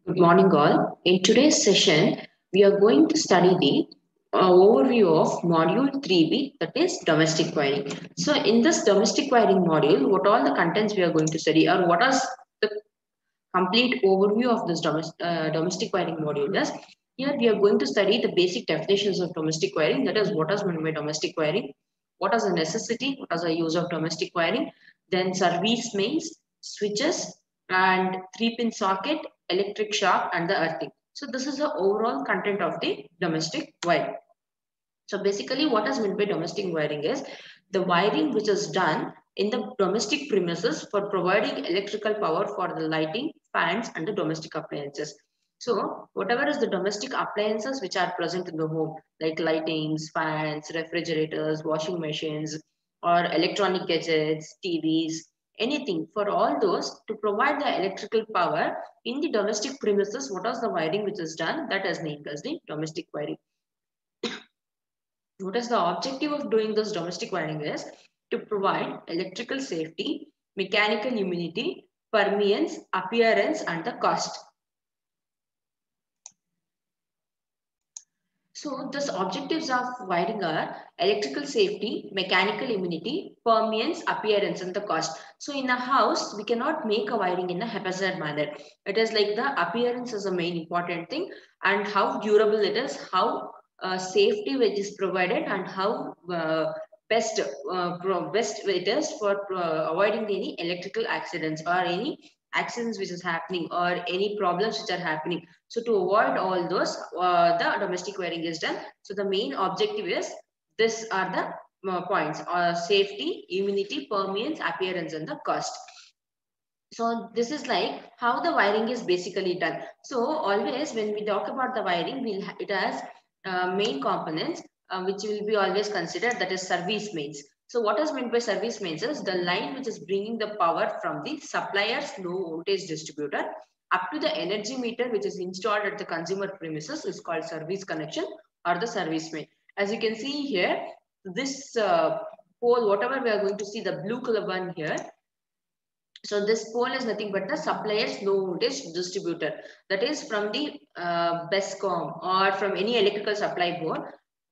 Good morning, all. In today's session, we are going to study the overview of Module 3B, that is domestic wiring. So, in this domestic wiring module, what all the contents we are going to study, or what is the complete overview of this domestic wiring module is. Here, we are going to study the basic definitions of domestic wiring, that is, what is meant by domestic wiring, what is a necessity, what is the use of domestic wiring, then service mains, switches, and 3-pin socket, electric shock, and the earthing. So this is the overall content of the domestic wiring. So basically what is meant by domestic wiring is the wiring which is done in the domestic premises for providing electrical power for the lighting, fans, and the domestic appliances. So whatever is the domestic appliances which are present in the home, like lightings, fans, refrigerators, washing machines, or electronic gadgets, TVs, anything, for all those to provide the electrical power in the domestic premises, what is the wiring which is done, that is named as the domestic wiring. What is the objective of doing this domestic wiring is to provide electrical safety, mechanical immunity, permeance, appearance, and the cost. So these objectives of wiring are electrical safety, mechanical immunity, permeance, appearance, and the cost. So in a house, we cannot make a wiring in a haphazard manner. It is like the appearance is a main important thing, and how durable it is, how safety which is provided, and how best it is for avoiding any electrical accidents or any accidents which is happening or any problems which are happening. So to avoid all those, the domestic wiring is done. So the main objective is these are the points: safety, immunity, permeance, appearance, and the cost. So this is like how the wiring is basically done. So always when we talk about the wiring, it has main components which will be always considered, that is service mains. So what is meant by service mains is the line which is bringing the power from the supplier's low voltage distributor up to the energy meter which is installed at the consumer premises is called service connection or the service main. As you can see here, this pole, whatever we are going to see, the blue color one here. So this pole is nothing but the supplier's low voltage distributor. That is from the BESCOM or from any electrical supply board.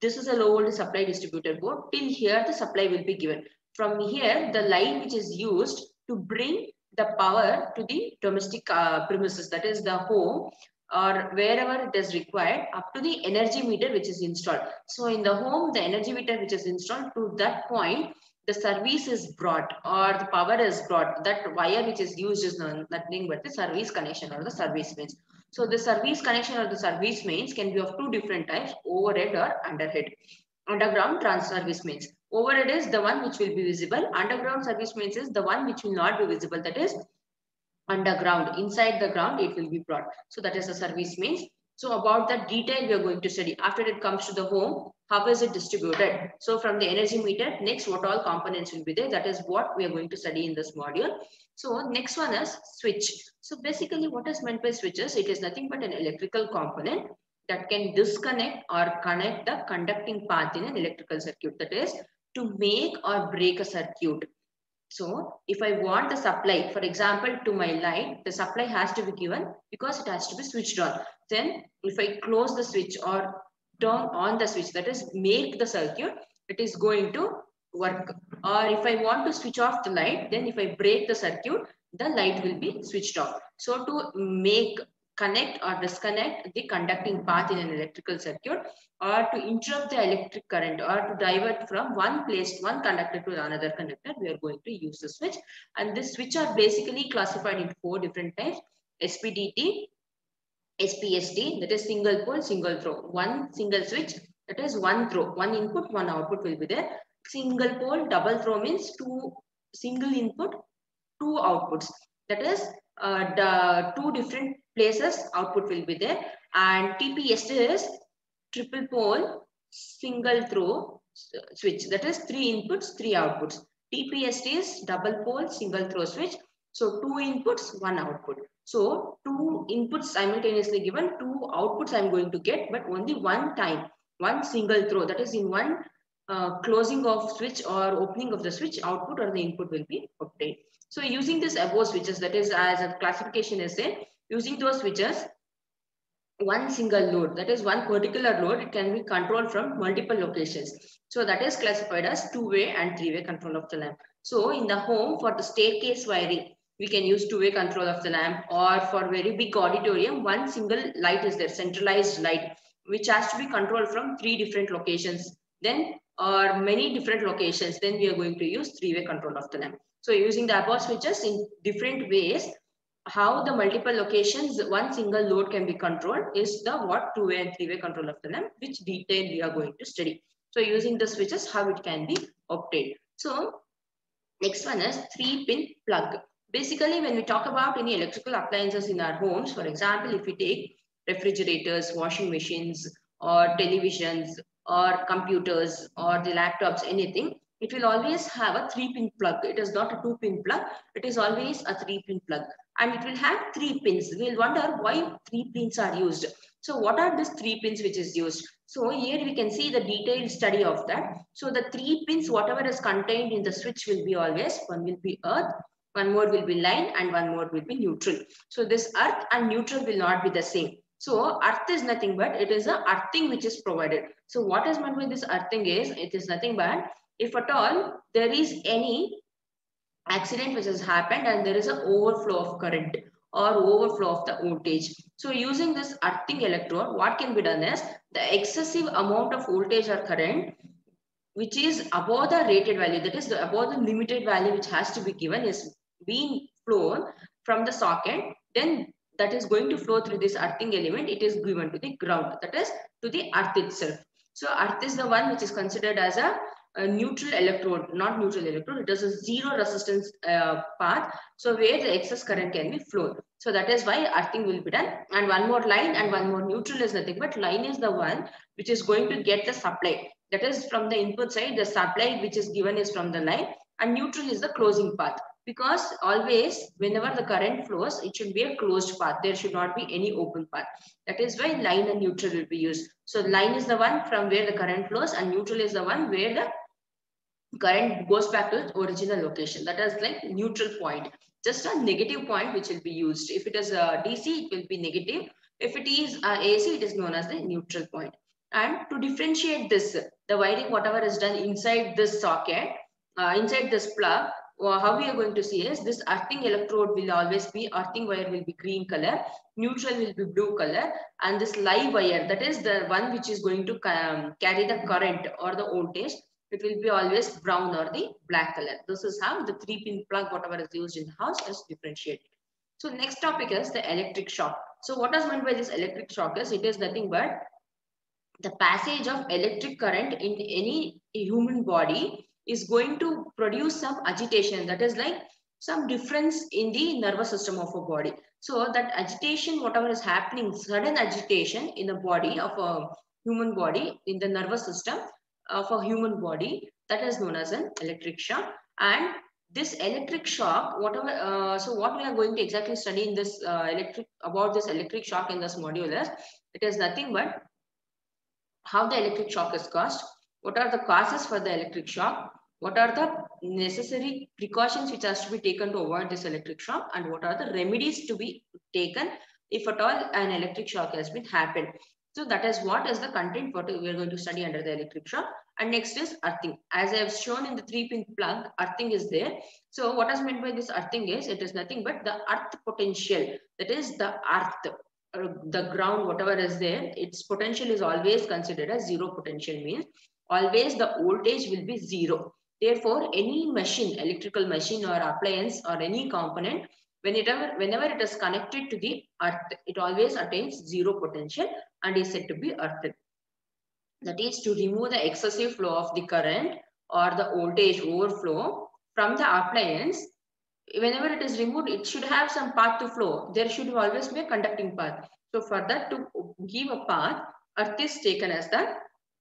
This is a low voltage supply distributor board. Till here the supply will be given. From here the line which is used to bring the power to the domestic premises, that is the home or wherever it is required, up to the energy meter which is installed. So in the home, the energy meter which is installed, to that point the service is brought or the power is brought. That wire which is used is nothing but the service connection or the service mains. So the service connection or the service mains can be of two different types: overhead or underhead. Underground service mains. Overhead is the one which will be visible. Underground service mains is the one which will not be visible. That is underground, inside the ground it will be brought. So that is the service mains. So about that detail we are going to study. After it comes to the home, how is it distributed? So from the energy meter, next what all components will be there, that is what we are going to study in this module. So next one is switch. So basically what is meant by switches, it is nothing but an electrical component that can disconnect or connect the conducting path in an electrical circuit, that is to make or break a circuit. So if I want the supply, for example, to my light, the supply has to be given because it has to be switched on. Then if I close the switch or turn on the switch, that is make the circuit, it is going to work. Or if I want to switch off the light, then if I break the circuit, the light will be switched off. So to make, connect or disconnect the conducting path in an electrical circuit, or to interrupt the electric current, or to divert from one conductor to another conductor, we are going to use the switch. And this switch are basically classified into 4 different types: SPDT, SPST, that is single pole, single throw. One single switch, that is one throw, one input, one output will be there. Single pole, double throw means two single input, two outputs. That is the 2 different places output will be there. And TPST is triple pole, single throw switch. That is 3 inputs, 3 outputs. TPST is double pole, single throw switch. So 2 inputs, 1 output. So 2 inputs simultaneously given, 2 outputs I am going to get, but only one time, one single throw. That is in one closing of switch or opening of the switch, output or the input will be obtained. So using this above switches, that is as a classification is there, using those switches, one single load, that is one particular load, it can be controlled from multiple locations. So that is classified as two-way and three-way control of the lamp. So in the home, for the staircase wiring, we can use two-way control of the lamp, or for very big auditorium, one single light is there, centralized light, which has to be controlled from three different locations. Then, or many different locations, then we are going to use three-way control of the lamp. So using the above switches in different ways, how the multiple locations one single load can be controlled is the what two-way and three-way control of the lamp, which detail we are going to study. So using the switches, how it can be obtained. So next one is 3-pin plug. Basically, when we talk about any electrical appliances in our homes, for example, if we take refrigerators, washing machines, or televisions, or computers, or the laptops, anything, it will always have a 3-pin plug. It is not a 2-pin plug. It is always a 3-pin plug. And it will have 3 pins. We'll wonder why 3 pins are used. So what are these 3 pins which is used? So here we can see the detailed study of that. So the 3 pins, whatever is contained in the switch will be always, one will be earth, one more will be line, and one more will be neutral. So this earth and neutral will not be the same. So earth is nothing but it is a earthing which is provided. So what is meant by this earthing is, it is nothing but if at all there is any accident which has happened and there is an overflow of current or overflow of the voltage. So using this earthing electrode, what can be done is the excessive amount of voltage or current which is above the rated value, that is above the limited value which has to be given, is being flown from the socket, then that is going to flow through this earthing element. It is given to the ground, that is to the earth itself. So earth is the one which is considered as a neutral electrode, not neutral electrode. It is a zero resistance path. So where the excess current can be flowed. So that is why earthing will be done. And one more line and one more neutral is nothing but line is the one which is going to get the supply. That is from the input side, the supply which is given is from the line, and neutral is the closing path. Because always whenever the current flows, it should be a closed path. There should not be any open path. That is why line and neutral will be used. So line is the one from where the current flows, and neutral is the one where the current goes back to its original location. That is like neutral point. Just a negative point which will be used. If it is a DC, it will be negative. If it is AC, it is known as the neutral point. And to differentiate this, the wiring, whatever is done inside this socket, inside this plug, how we are going to see is this earthing electrode will always be, earthing wire will be green color, neutral will be blue color, and this live wire, that is the one which is going to carry the current or the voltage, it will be always brown or the black color. This is how the 3-pin plug, whatever is used in the house, is differentiated. So next topic is the electric shock. So what is meant by this electric shock is, it is nothing but the passage of electric current in any human body is going to produce some agitation, that is like some difference in the nervous system of a body. So that agitation, whatever is happening, sudden agitation in the body of a human body, in the nervous system of a human body, that is known as an electric shock. And this electric shock, whatever, so what we are going to exactly study in this about this electric shock in this module is, it is nothing but how the electric shock is caused, what are the causes for the electric shock, what are the necessary precautions which has to be taken to avoid this electric shock, and what are the remedies to be taken if at all an electric shock has been happened. So that is what is the content what we are going to study under the electric shock. And next is earthing. As I have shown in the 3-pin plug, earthing is there. So what is meant by this earthing is, it is nothing but the earth potential, that is the earth, the ground, whatever is there, its potential is always considered as zero potential, means always the voltage will be zero. Therefore, any machine, electrical machine or appliance or any component, whenever it is connected to the earth, it always attains zero potential and is said to be earthed. That is to remove the excessive flow of the current or the voltage overflow from the appliance. Whenever it is removed, it should have some path to flow. There should always be a conducting path. So for that to give a path, earth is taken as the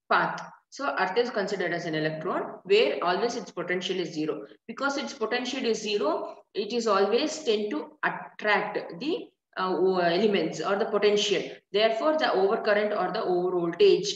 path. So earth is considered as an electron where always its potential is zero. Because its potential is zero, it is always tend to attract the elements or the potential. Therefore, the overcurrent or the over voltage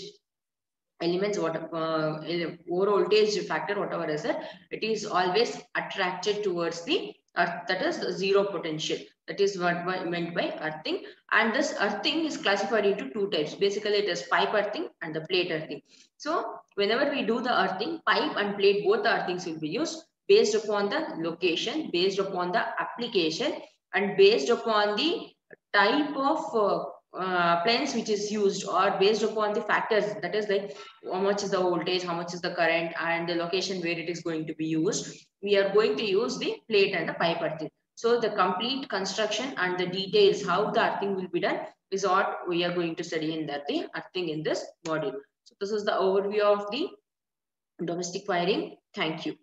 elements, what over voltage factor, whatever is it is always attracted towards the earth, that is zero potential. That is what meant by earthing. And this earthing is classified into two types. Basically, it is pipe earthing and the plate earthing. So whenever we do the earthing, pipe and plate, both the earthings will be used based upon the location, based upon the application, and based upon the type of appliance which is used, or based upon the factors, that is like how much is the voltage, how much is the current, and the location where it is going to be used. We are going to use the plate and the pipe earthing. So the complete construction and the details how the earthing will be done is what we are going to study in that the earthing in this module. So this is the overview of the domestic wiring. Thank you.